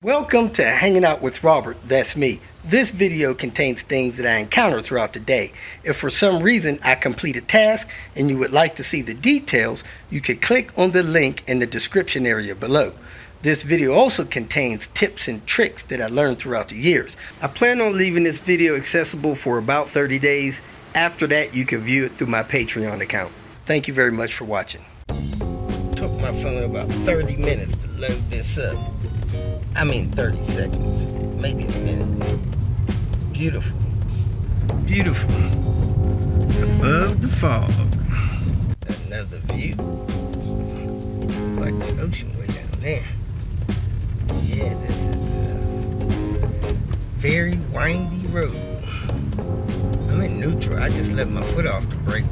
Welcome to Hanging Out with Robert, that's me. This video contains things that I encounter throughout the day. If for some reason I complete a task and you would like to see the details, you can click on the link in the description area below. This video also contains tips and tricks that I learned throughout the years. I plan on leaving this video accessible for about 30 days. After that, you can view it through my Patreon account. Thank you very much for watching. Took my phone about 30 minutes to load this up. 30 seconds, maybe a minute. Beautiful, beautiful. Above the fog, another view, like the ocean way down there. Yeah, this is a very windy road. I'm in neutral. I just let my foot off the brake.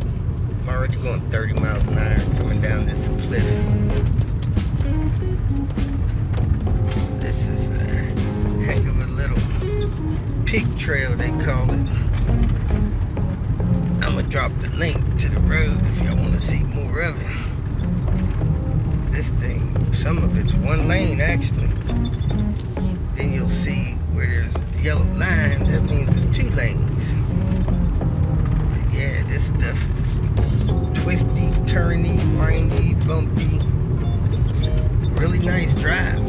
I'm already going 30 miles an hour coming down this cliff. Heck of a little pig trail, they call it. I'm gonna drop the link to the road if y'all want to see more of it. This thing, some of it's one lane actually. Then you'll see where there's a yellow line, that means it's two lanes. But yeah, this stuff is twisty, turny, windy, bumpy. Really nice drive.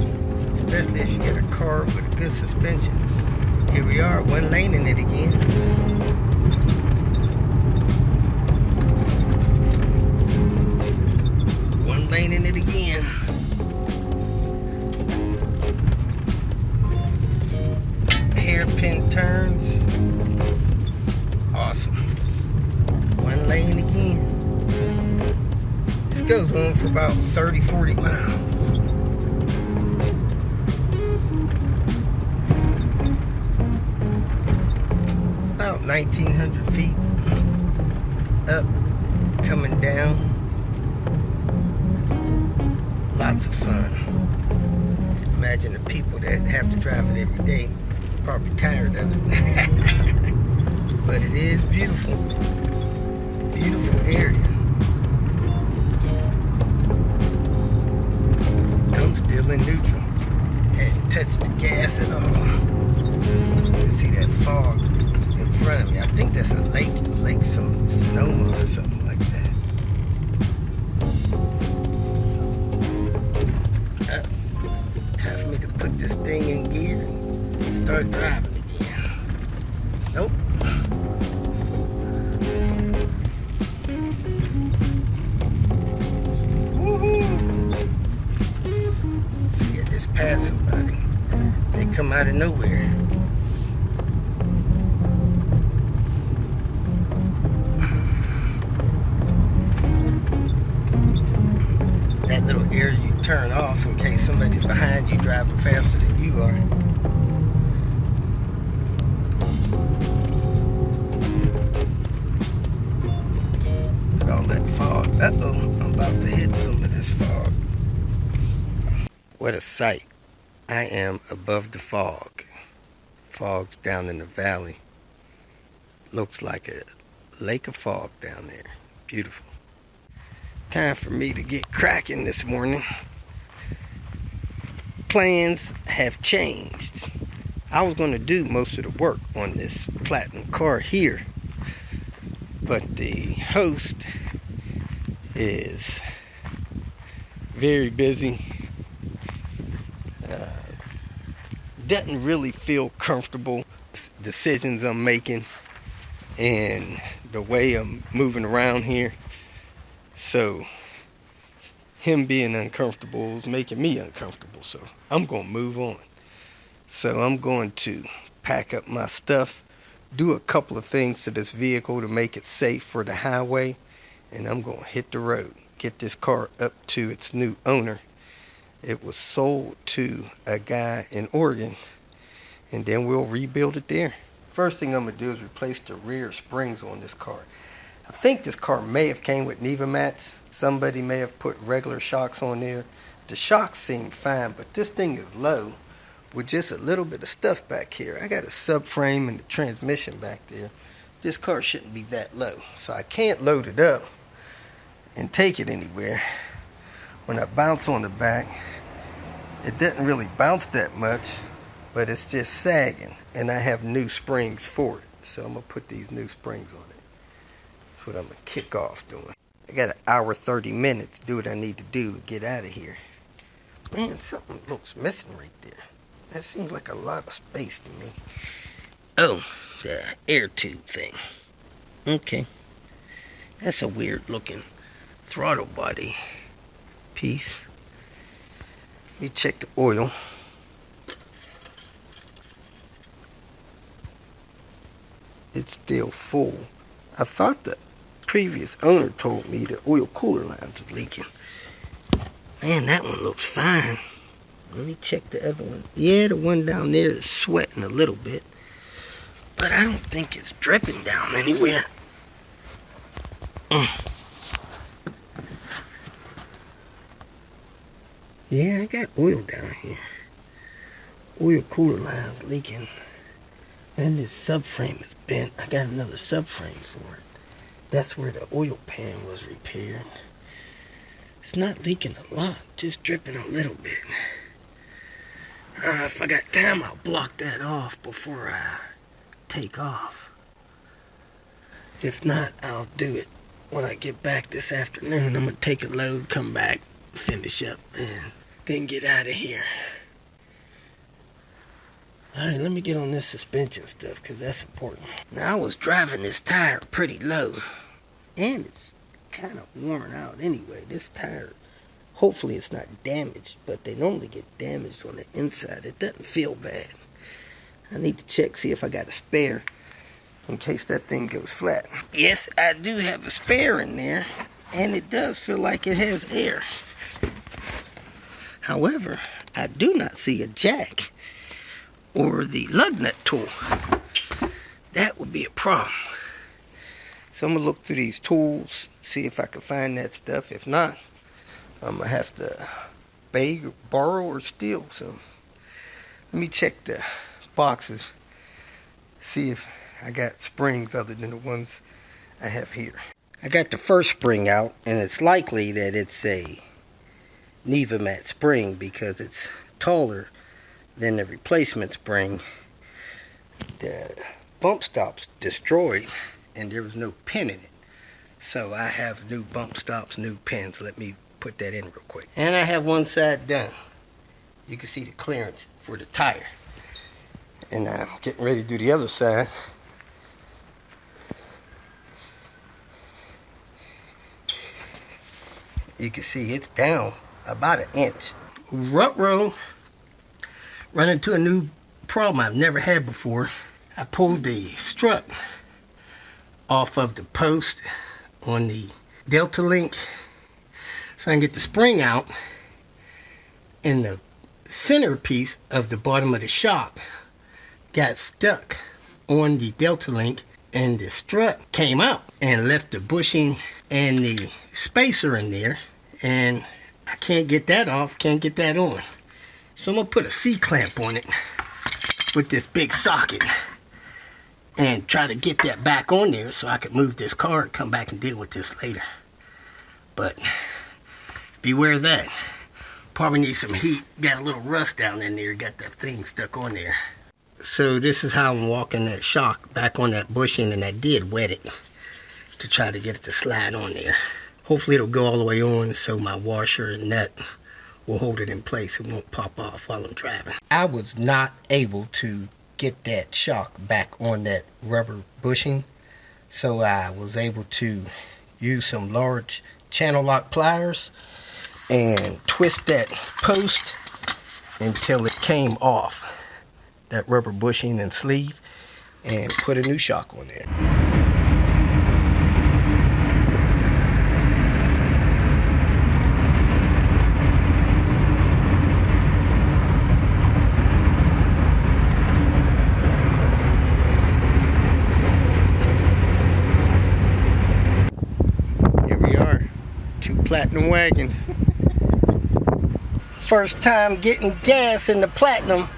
Especially if you get a car with a good suspension. Here we are, one lane in it again. One lane in it again. Hairpin turns. Awesome. One lane again. This goes on for about 30, 40 miles. About 1,900 feet up, coming down. Lots of fun. Imagine the people that have to drive it every day, probably tired of it. But it is beautiful. Beautiful area. I'm still in neutral. Hadn't touched the gas at all. You can see that fog in front of me. I think that's a lake, some Sonoma or something like that. Time for me to put this thing in gear and start driving again. Nope. Woohoo! See, I just passed somebody. They come out of nowhere. That little area you turn off in case somebody's behind you driving faster than you are. Look at all that fog. Uh-oh, I'm about to hit some of this fog. What a sight. I am above the fog. Fog's down in the valley. Looks like a lake of fog down there. Beautiful. Time for me to get cracking this morning. Plans have changed. I was going to do most of the work on this platinum car here, but the host is very busy. Doesn't really feel comfortable with decisions I'm making and the way I'm moving around here. So him being uncomfortable is making me uncomfortable. So I'm going to move on. So I'm going to pack up my stuff, do a couple of things to this vehicle to make it safe for the highway, and I'm going to hit the road, get this car up to its new owner. It was sold to a guy in Oregon, and then we'll rebuild it there. First thing I'm going to do is replace the rear springs on this car. I think this car may have came with Neva mats. Somebody may have put regular shocks on there. The shocks seem fine, but this thing is low with just a little bit of stuff back here. I got a subframe and the transmission back there. This car shouldn't be that low, so I can't load it up and take it anywhere. When I bounce on the back, It doesn't really bounce that much, but it's just sagging, and I have new springs for it. So I'm gonna put these new springs on it. That's what I'm gonna kick off doing. I got an hour 30 minutes to do what I need to do to get out of here. Man, something looks missing right there. That seems like a lot of space to me. Oh, the air tube thing. Okay. That's a weird looking throttle body piece. Let me check the oil. It's still full. I thought the previous owner told me the oil cooler lines were leaking. Man, that one looks fine. Let me check the other one. Yeah, the one down there is sweating a little bit, but I don't think it's dripping down anywhere. Yeah, I got oil down here. Oil cooler lines leaking. And this subframe is bent. I got another subframe for it. That's where the oil pan was repaired. It's not leaking a lot, just dripping a little bit. If I got time, I'll block that off before I take off. If not, I'll do it when I get back this afternoon. I'm going to take a load, come back, finish up, and then get out of here. Alright, let me get on this suspension stuff, because that's important. Now, I was driving this tire pretty low, and it's kind of worn out anyway. This tire, hopefully it's not damaged, but they normally get damaged on the inside. It doesn't feel bad. I need to check, see if I got a spare, in case that thing goes flat. Yes, I do have a spare in there, and it does feel like it has air. However, I do not see a jack or the lug nut tool. That would be a problem. So I'm gonna look through these tools, see if I can find that stuff. If not, I'm gonna have to beg, borrow, or steal some. Let me check the boxes, see if I got springs other than the ones I have here. I got the first spring out, and it's likely that it's a Nevamat spring because it's taller than the replacement spring. The bump stop's destroyed and there was no pin in it, so I have new bump stops, new pins. Let me put that in real quick. And I have one side done. You can see the clearance for the tire, and I'm getting ready to do the other side. You can see it's down about an inch. Rut-row run into a new problem I've never had before. I pulled the strut off of the post on the Delta link so I can get the spring out, and the center piece of the bottom of the shock got stuck on the Delta link, and the strut came out and left the bushing and the spacer in there, and I can't get that off, can't get that on. So I'm gonna put a C-clamp on it with this big socket and try to get that back on there so I could move this car and come back and deal with this later. But beware of that. Probably need some heat. Got a little rust down in there, got that thing stuck on there. So this is how I'm walking that shock back on that bushing, and I did wet it to try to get it to slide on there. Hopefully it'll go all the way on so my washer and nut will hold it in place. It won't pop off while I'm driving. I was not able to get that shock back on that rubber bushing, so I was able to use some large channel lock pliers and twist that post until it came off, that rubber bushing and sleeve, and put a new shock on there. Platinum wagons. First time getting gas in the Platinum.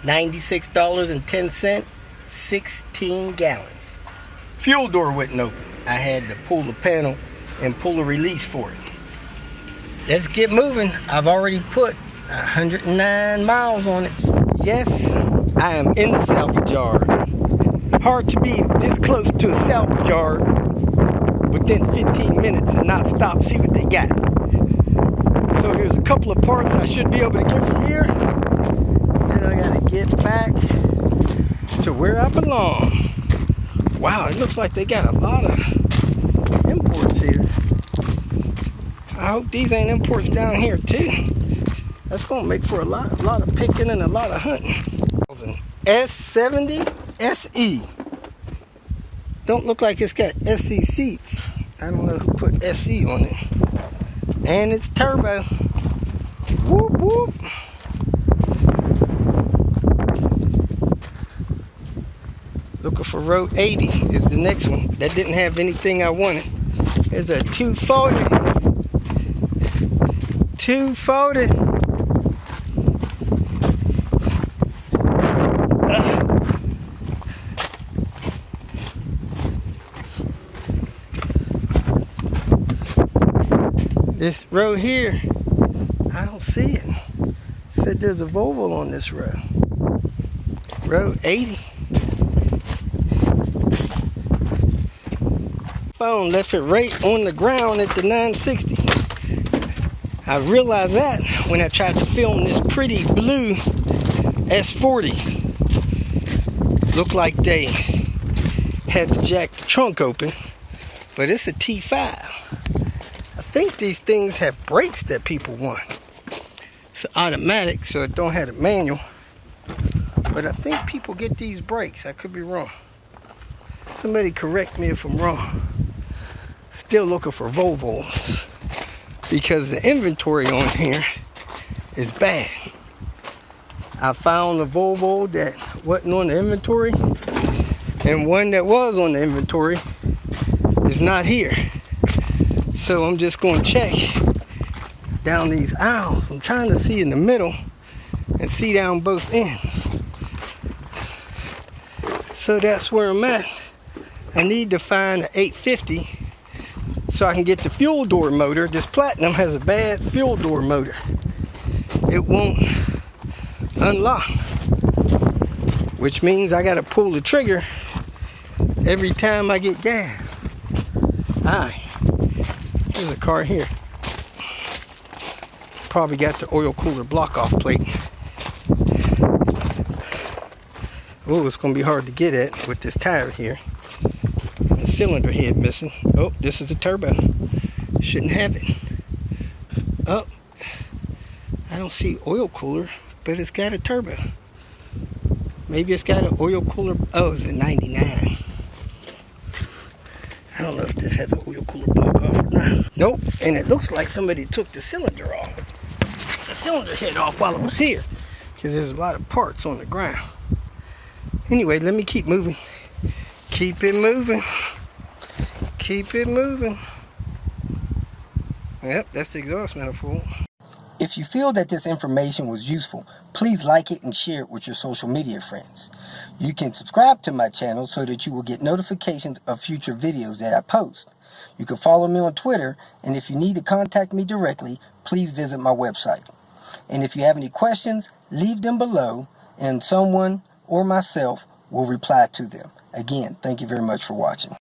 $96.10, 16 gallons. Fuel door wouldn't open. I had to pull the panel and pull a release for it. Let's get moving. I've already put 109 miles on it. Yes, I am in the salvage yard. Hard to be this close to a salvage yard within 15 minutes and not stop, see what they got. So there's a couple of parts I should be able to get from here. Then I gotta get back to where I belong. Wow, it looks like they got a lot of imports here. I hope these ain't imports down here too. That's gonna make for a lot of picking and a lot of hunting. S70 SE. Don't look like it's got SE seats. I don't know who put SE on it. And it's turbo. Whoop whoop. Looking for row 80 is the next one. That didn't have anything I wanted. There's a 240. 240. This road here, I don't see it. Said there's a Volvo on this road. Road 80. Phone left it right on the ground at the 960. I realized that when I tried to film this pretty blue S40. Looked like they had to jack the trunk open, but it's a T5. I think these things have brakes that people want. It's automatic, so it don't have a manual. But I think people get these brakes. I could be wrong. Somebody correct me if I'm wrong. Still looking for Volvos because the inventory on here is bad. I found a Volvo that wasn't on the inventory, and one that was on the inventory is not here. So I'm just going to check down these aisles. I'm trying to see in the middle and see down both ends. So that's where I'm at. I need to find an 850 so I can get the fuel door motor. This Platinum has a bad fuel door motor. It won't unlock, which means I got to pull the trigger every time I get gas. Alright, there's a car here. Probably got the oil cooler block off plate. Oh, it's going to be hard to get at with this tire here. The cylinder head missing. Oh, this is a turbo. Shouldn't have it. Oh, I don't see oil cooler, but it's got a turbo. Maybe it's got an oil cooler. Oh, it's a 99. I don't know if this has an oil cooler block off or not. Nope, and it looks like somebody took the cylinder off. The cylinder head off while it was here, because there's a lot of parts on the ground. Anyway, let me keep moving. Keep it moving. Keep it moving. Yep, that's the exhaust manifold. If you feel that this information was useful, please like it and share it with your social media friends. You can subscribe to my channel so that you will get notifications of future videos that I post. You can follow me on Twitter, and if you need to contact me directly, please visit my website. And if you have any questions, leave them below, and someone or myself will reply to them. Again, thank you very much for watching.